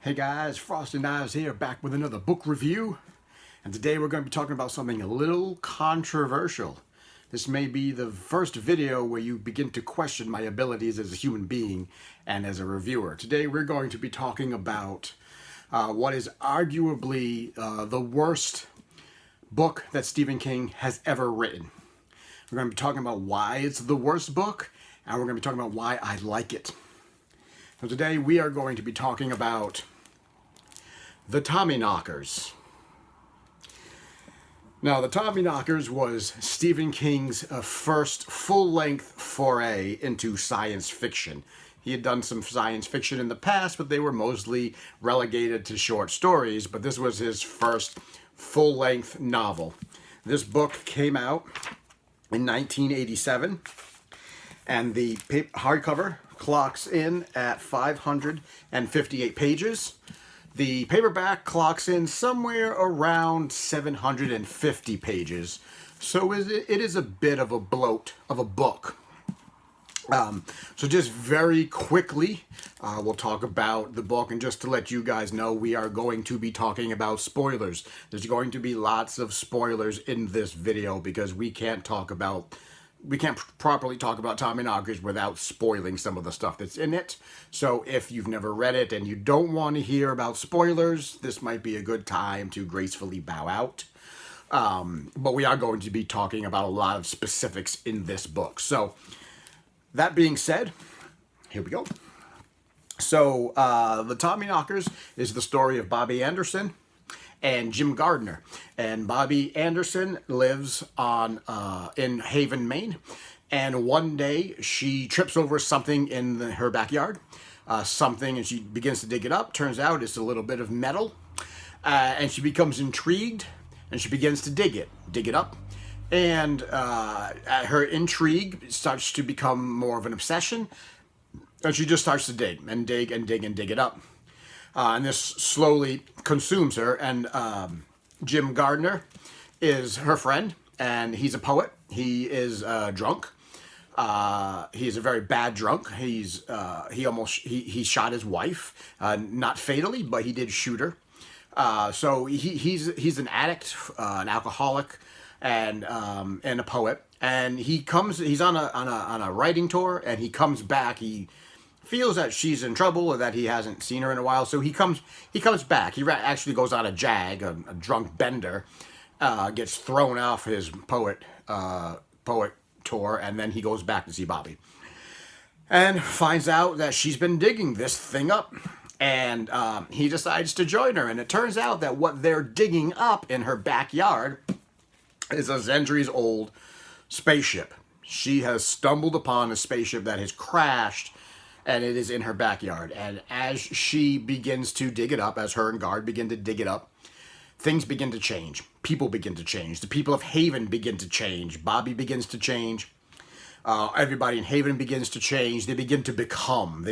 Hey guys, Frosty Knives here, back with another book review. And today we're going to be talking about something a little controversial. This may be the first video where you begin to question my abilities as a human being and as a reviewer. Today we're going to be talking about what is arguably the worst book that Stephen King has ever written. We're going to be talking about why it's the worst book, and we're going to be talking about why I like it. So today we are going to be talking about the Tommyknockers. Now, the Tommyknockers was Stephen King's first full-length foray into science fiction. He had done some science fiction in the past, but they were mostly relegated to short stories, but this was his first full-length novel. This book came out in 1987, and the hardcover clocks in at 558 pages. The paperback clocks in somewhere around 750 pages, so it is a bit of a bloat of a book. So just very quickly, we'll talk about the book, and just to let you guys know, we are going to be talking about spoilers. There's going to be lots of spoilers in this video because we can't properly talk about Tommyknockers without spoiling some of the stuff that's in it. So if you've never read it and you don't want to hear about spoilers, this might be a good time to gracefully bow out. But we are going to be talking about a lot of specifics in this book. So that being said, here we go. So the Tommyknockers is the story of Bobby Anderson and Jim Gardner. And Bobby Anderson lives in Haven, Maine. And one day she trips over something in her backyard. And she begins to dig it up. Turns out it's a little bit of metal. And she becomes intrigued and she begins to dig it up. And her intrigue starts to become more of an obsession. And she just starts to dig it up. And this slowly consumes her. And Jim Gardner is her friend, and he's a poet. He is drunk. He's a very bad drunk. He shot his wife, not fatally, but he did shoot her. So he's an addict, an alcoholic, and a poet. And he's on a writing tour, and he comes back. He feels that she's in trouble or that he hasn't seen her in a while, so he comes back. He actually goes on a jag, a drunk bender, gets thrown off his poet tour, and then he goes back to see Bobby, and finds out that she's been digging this thing up, and he decides to join her. And it turns out that what they're digging up in her backyard is a centuries-old spaceship. She has stumbled upon a spaceship that has crashed, and it is in her backyard. And as she begins to dig it up, as her and Guard begin to dig it up, things begin to change. People begin to change. The people of Haven begin to change. Bobby begins to change. Everybody in Haven begins to change. They begin to become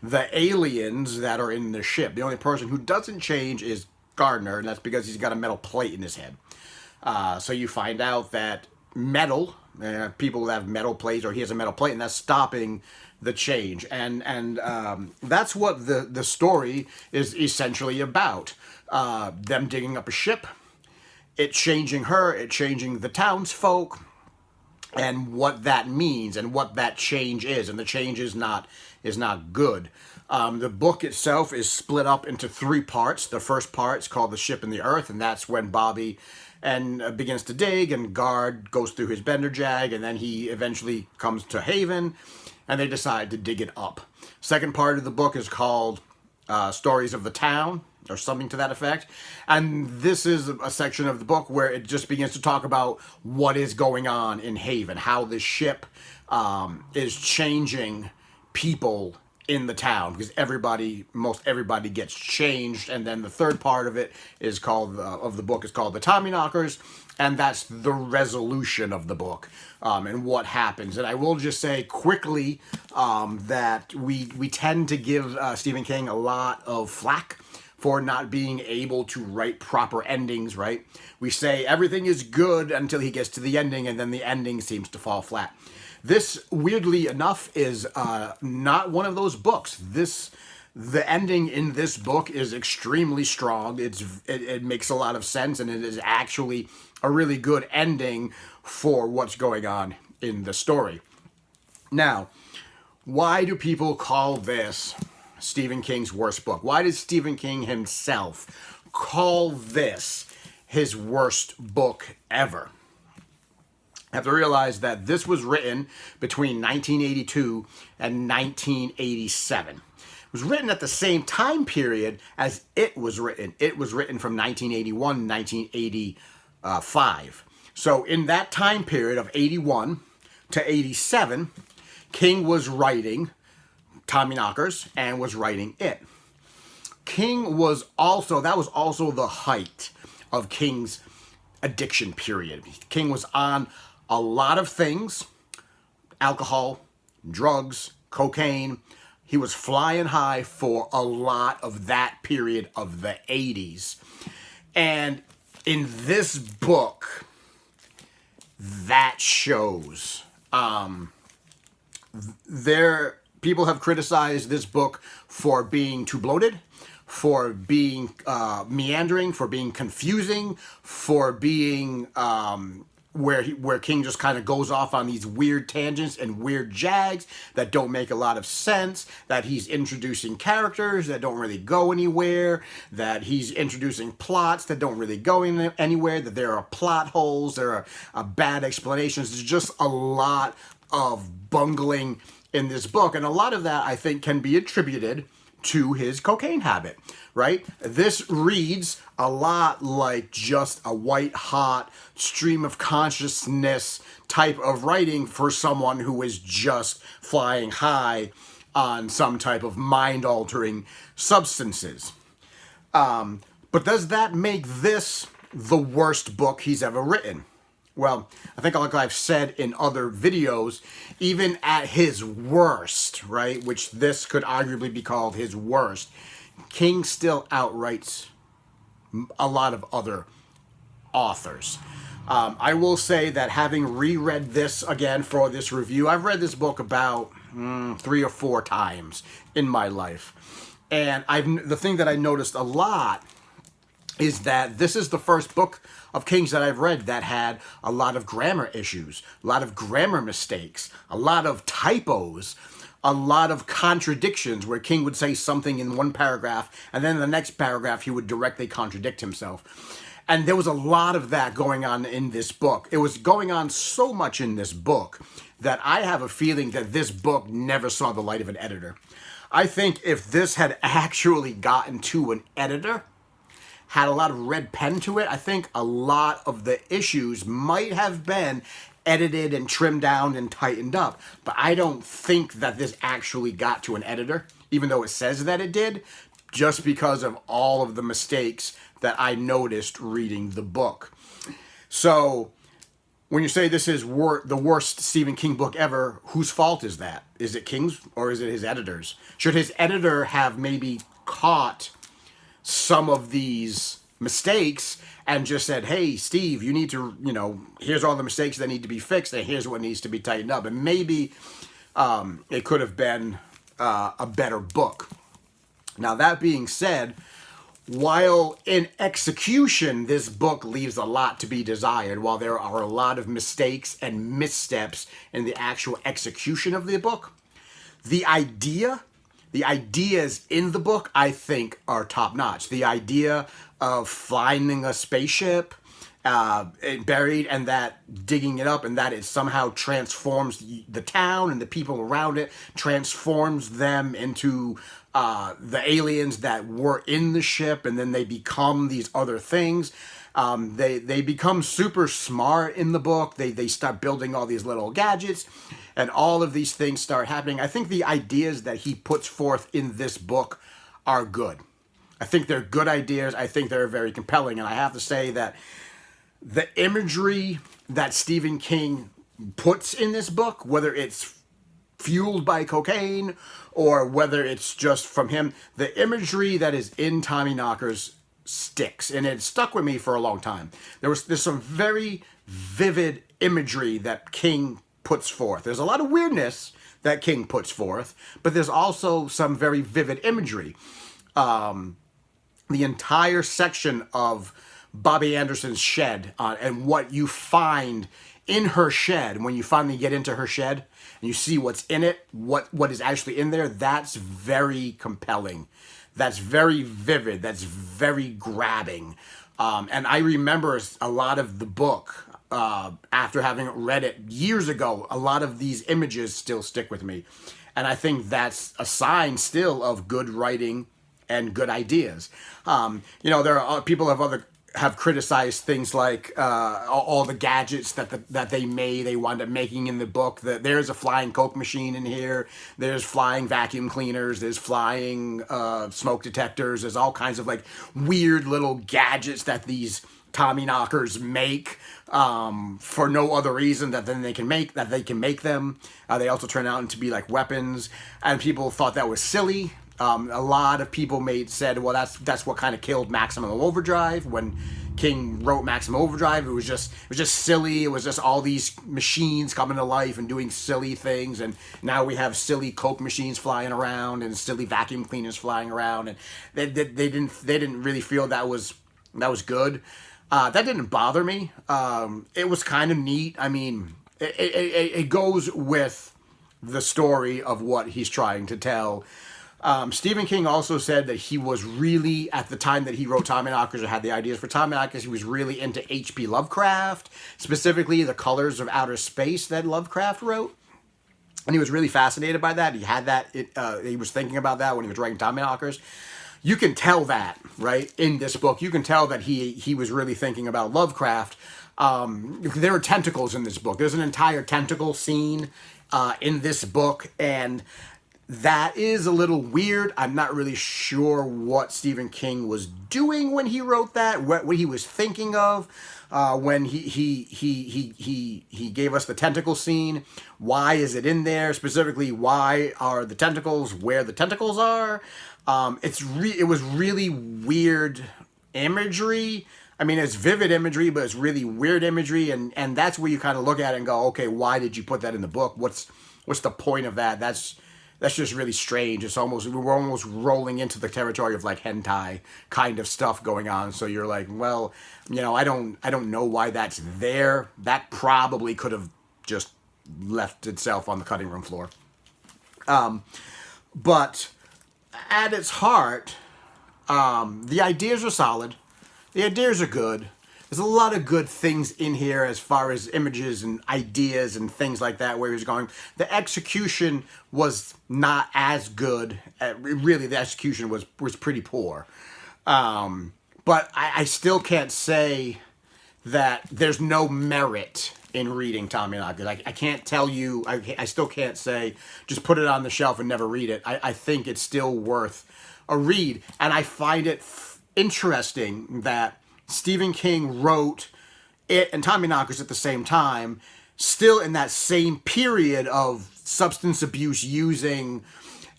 the aliens that are in the ship. The only person who doesn't change is Gardner, and that's because he's got a metal plate in his head. So you find out that metal, people that have metal plates, or he has a metal plate, and that's stopping the change. And that's what the story is essentially about. Them digging up a ship, it changing her, it changing the townsfolk, and what that means and what that change is. And the change is not good. The book itself is split up into 3 parts. The first part is called The Ship and the Earth, and that's when Bobby begins to dig, and Guard goes through his bender jag, and then he eventually comes to Haven, and they decide to dig it up. Second part of the book is called Stories of the Town, or something to that effect. And this is a section of the book where it just begins to talk about what is going on in Haven, how the ship is changing people in the town, because most everybody gets changed. And then the third part of it is called the book is called the Tommyknockers, and that's the resolution of the book, and what happens. And I will just say quickly that we tend to give Stephen King a lot of flack for not being able to write proper endings, right? We say everything is good until he gets to the ending, and then the ending seems to fall flat. This, weirdly enough, is not one of those books. This The ending in this book is extremely strong. It makes a lot of sense, and it is actually a really good ending for what's going on in the story. Now, why do people call this Stephen King's worst book? Why did Stephen King himself call this his worst book ever? I have to realize that this was written between 1982 and 1987. It was written at the same time period as it was written. It was written from 1981 to 1985. So in that time period of 81 to 87, King was writing Tommyknockers and was writing it. King was also, that was also the height of King's addiction period. King was on a lot of things: alcohol, drugs, cocaine. He was flying high for a lot of that period of the 80s. And in this book, that shows. People have criticized this book for being too bloated, for being meandering, for being confusing, for being where King just kind of goes off on these weird tangents and weird jags that don't make a lot of sense, that he's introducing characters that don't really go anywhere, that he's introducing plots that don't really go anywhere, that there are plot holes, there are bad explanations. There's just a lot of bungling in this book, and a lot of that I think can be attributed to his cocaine habit, right? This reads a lot like just a white-hot stream of consciousness type of writing for someone who is just flying high on some type of mind-altering substances. But does that make this the worst book he's ever written? Well, I think like I've said in other videos, even at his worst, right, which this could arguably be called his worst, King still outwrites a lot of other authors. I will say that having reread this again for this review, I've read this book about 3 or 4 times in my life. And the thing that I noticed a lot is that this is the first book of King's that I've read that had a lot of grammar issues, a lot of grammar mistakes, a lot of typos, a lot of contradictions where King would say something in one paragraph and then in the next paragraph he would directly contradict himself. And there was a lot of that going on in this book. It was going on so much in this book that I have a feeling that this book never saw the light of an editor. I think if this had actually gotten to an editor, had a lot of red pen to it, I think a lot of the issues might have been edited and trimmed down and tightened up. But I don't think that this actually got to an editor, even though it says that it did, just because of all of the mistakes that I noticed reading the book. So when you say this is the worst Stephen King book ever, whose fault is that? Is it King's or is it his editor's? Should his editor have maybe caught some of these mistakes and just said, hey, Steve, you need to, here's all the mistakes that need to be fixed and here's what needs to be tightened up. And maybe it could have been a better book. Now, that being said, while in execution, this book leaves a lot to be desired, while there are a lot of mistakes and missteps in the actual execution of the book, the ideas in the book, I think, are top-notch. The idea of finding a spaceship buried and that digging it up and that it somehow transforms the town and the people around it, transforms them into the aliens that were in the ship, and then they become these other things. They become super smart in the book. They start building all these little gadgets, and all of these things start happening. I think the ideas that he puts forth in this book are good. I think they're good ideas. I think they're very compelling. And I have to say that the imagery that Stephen King puts in this book, whether it's fueled by cocaine or whether it's just from him, the imagery that is in Tommyknockers sticks, and it stuck with me for a long time. There's some very vivid imagery that King puts forth. There's a lot of weirdness that King puts forth, but there's also some very vivid imagery. The entire section of Bobby Anderson's shed and what you find in her shed, when you finally get into her shed and you see what's in it, what is actually in there, that's very compelling. That's very vivid. That's very grabbing. And I remember a lot of the book, after having read it years ago, a lot of these images still stick with me. And I think that's a sign still of good writing and good ideas. There are people have criticized things like all the gadgets that they wound up making in the book. There's a flying Coke machine in here. There's flying vacuum cleaners. There's flying smoke detectors. There's all kinds of like weird little gadgets that these Tommyknockers make for no other reason that they can make them. They also turn out to be like weapons, and people thought that was silly. A lot of people said, well, that's what kind of killed Maximum Overdrive. When King wrote Maximum Overdrive, it was just silly. It was just all these machines coming to life and doing silly things. And now we have silly Coke machines flying around and silly vacuum cleaners flying around. And they didn't really feel that was good. That didn't bother me. It was kind of neat. I mean, it goes with the story of what he's trying to tell. Stephen King also said that he was really, at the time that he wrote Tommyknockers or had the ideas for Tommyknockers, he was really into H.P. Lovecraft, specifically the Colors of Outer Space that Lovecraft wrote. And he was really fascinated by that. He had that, he was thinking about that when he was writing Tommyknockers. You can tell that, right, in this book. You can tell that he was really thinking about Lovecraft. There are tentacles in this book. There's an entire tentacle scene in this book, and that is a little weird. I'm not really sure what Stephen King was doing when he wrote that, what he was thinking of when he gave us the tentacle scene. Why is it in there? Specifically, why are the tentacles where the tentacles are? It was really weird imagery. I mean, it's vivid imagery, but it's really weird imagery, and that's where you kind of look at it and go, okay, why did you put that in the book? What's the point of that? That's just really strange. We're almost rolling into the territory of like hentai kind of stuff going on. So you're like, well, I don't know why that's there. That probably could have just left itself on the cutting room floor. But at its heart, the ideas are solid. The ideas are good. There's a lot of good things in here as far as images and ideas and things like that where he was going. The execution was not as good. Really, the execution was pretty poor. But I still can't say that there's no merit in reading Tommyknockers. I can't tell you, I still can't say, just put it on the shelf and never read it. I think it's still worth a read. And I find it interesting that Stephen King wrote it and Tommyknockers at the same time, still in that same period of substance abuse using,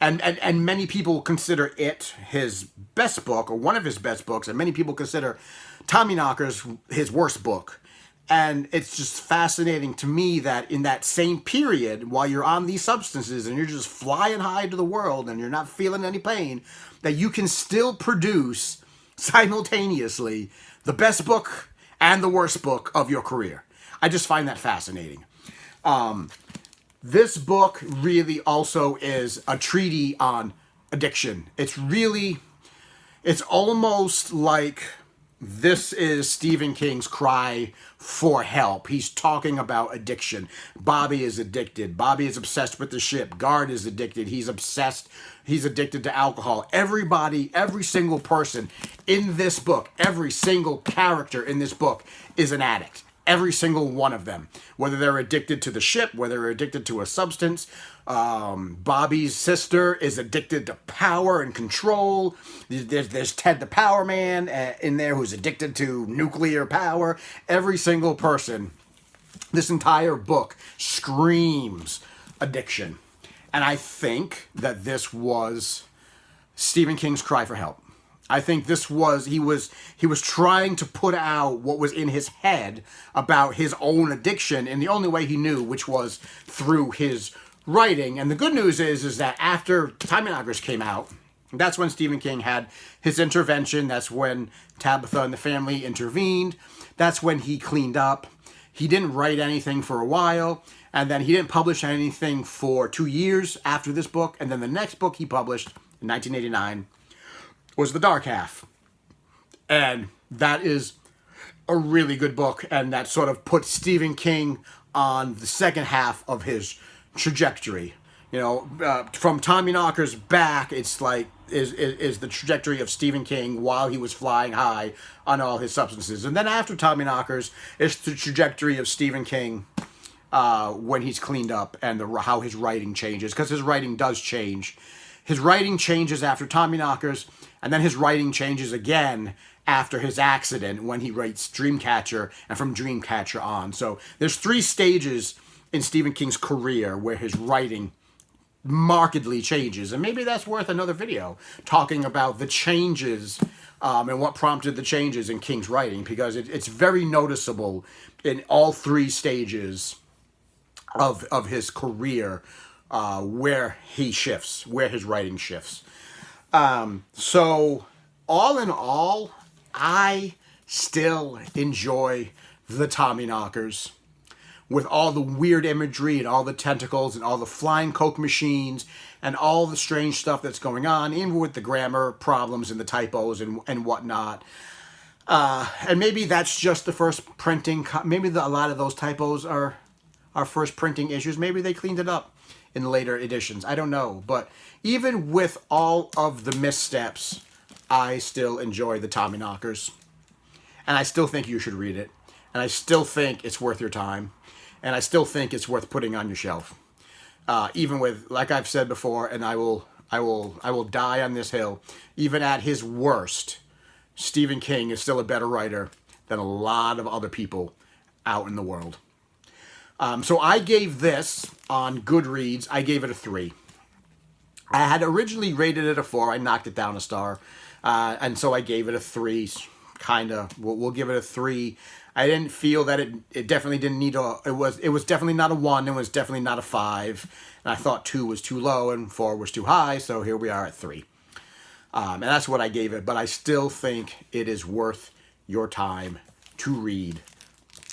and many people consider it his best book, or one of his best books, and many people consider Tommyknockers his worst book. And it's just fascinating to me that in that same period, while you're on these substances and you're just flying high to the world and you're not feeling any pain, that you can still produce simultaneously the best book and the worst book of your career. I just find that fascinating. This book really also is a treatise on addiction. It's almost like this is Stephen King's cry for help. He's talking about addiction. Bobby is addicted. Bobby is obsessed with the ship. Guard is addicted. He's obsessed. He's addicted to alcohol. Everybody, every single person in this book, every single character in this book is an addict. Every single one of them. Whether they're addicted to the ship, whether they're addicted to a substance. Bobby's sister is addicted to power and control. There's Ted the Power Man in there who's addicted to nuclear power. Every single person, this entire book screams addiction. And I think that this was Stephen King's cry for help. I think this was, he was trying to put out what was in his head about his own addiction in the only way he knew, which was through his writing. And the good news is that after Tommyknockers came out, that's when Stephen King had his intervention. That's when Tabitha and the family intervened. That's when he cleaned up. He didn't write anything for a while, and then he didn't publish anything for 2 years after this book. And then the next book he published in 1989 was The Dark Half. And that is a really good book, and that sort of put Stephen King on the second half of his trajectory. You know, from Tommyknockers back, it's like is the trajectory of Stephen King while he was flying high on all his substances. And then after Tommyknockers, it's the trajectory of Stephen King when he's cleaned up, and how his writing changes, because his writing does change. His writing changes after Tommyknockers, and then his writing changes again after his accident when he writes Dreamcatcher, and from Dreamcatcher on. So there's 3 stages in Stephen King's career where his writing markedly changes, and maybe that's worth another video, talking about the changes and what prompted the changes in King's writing, because it's very noticeable in all 3 stages of his career where he shifts, where his writing shifts. So all in all, I still enjoy the Tommyknockers, with all the weird imagery and all the tentacles and all the flying Coke machines and all the strange stuff that's going on, even with the grammar problems and the typos and whatnot. And maybe that's just the first printing. Maybe a lot of those typos are first printing issues. Maybe they cleaned it up in later editions. I don't know. But even with all of the missteps, I still enjoy the Tommyknockers. And I still think you should read it. And I still think it's worth your time. And I still think it's worth putting on your shelf. Even with, like I've said before, and I will die on this hill, even at his worst, Stephen King is still a better writer than a lot of other people out in the world. So I gave this on Goodreads, I gave it a 3. I had originally rated it a 4. I knocked it down a star. And so I gave it a 3, kind of. We'll give it a 3. I didn't feel that it definitely didn't need a, it was definitely not a 1, it was definitely not a 5. And I thought 2 was too low and 4 was too high, so here we are at 3. And that's what I gave it, but I still think it is worth your time to read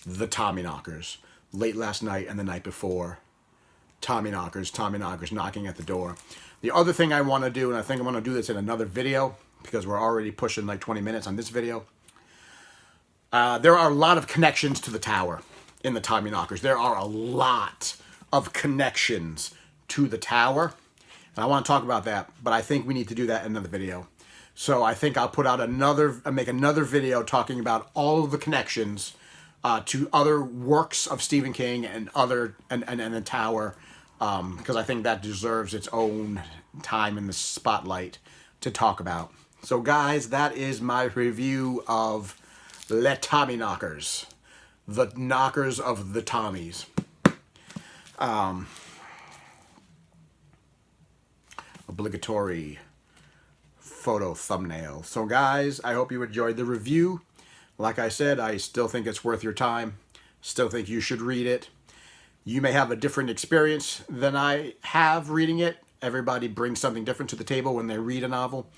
The Tommyknockers. Late last night and the night before. Tommyknockers knocking at the door. The other thing I want to do, and I think I'm going to do this in another video, because we're already pushing like 20 minutes on this video. There are a lot of connections to the tower in the Tommyknockers. There are a lot of connections to the tower. And I want to talk about that, but I think we need to do that in another video. So I think I'll put out make another video talking about all of the connections to other works of Stephen King and the tower, because I think that deserves its own time in the spotlight to talk about. So guys, that is my review of Le Tommyknockers, the knockers of the Tommies. Obligatory photo thumbnail. So guys, I hope you enjoyed the review. Like I said, I still think it's worth your time. Still think you should read it. You may have a different experience than I have reading it. Everybody brings something different to the table when they read a novel.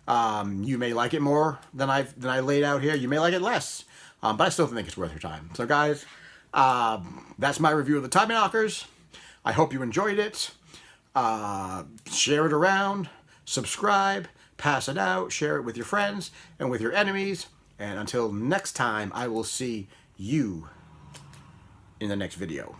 You may like it more than I laid out here. You may like it less. But I still think it's worth your time. So guys, that's my review of the Tommyknockers. I hope you enjoyed it. Share it around. Subscribe. Pass it out. Share it with your friends and with your enemies. And until next time, I will see you in the next video.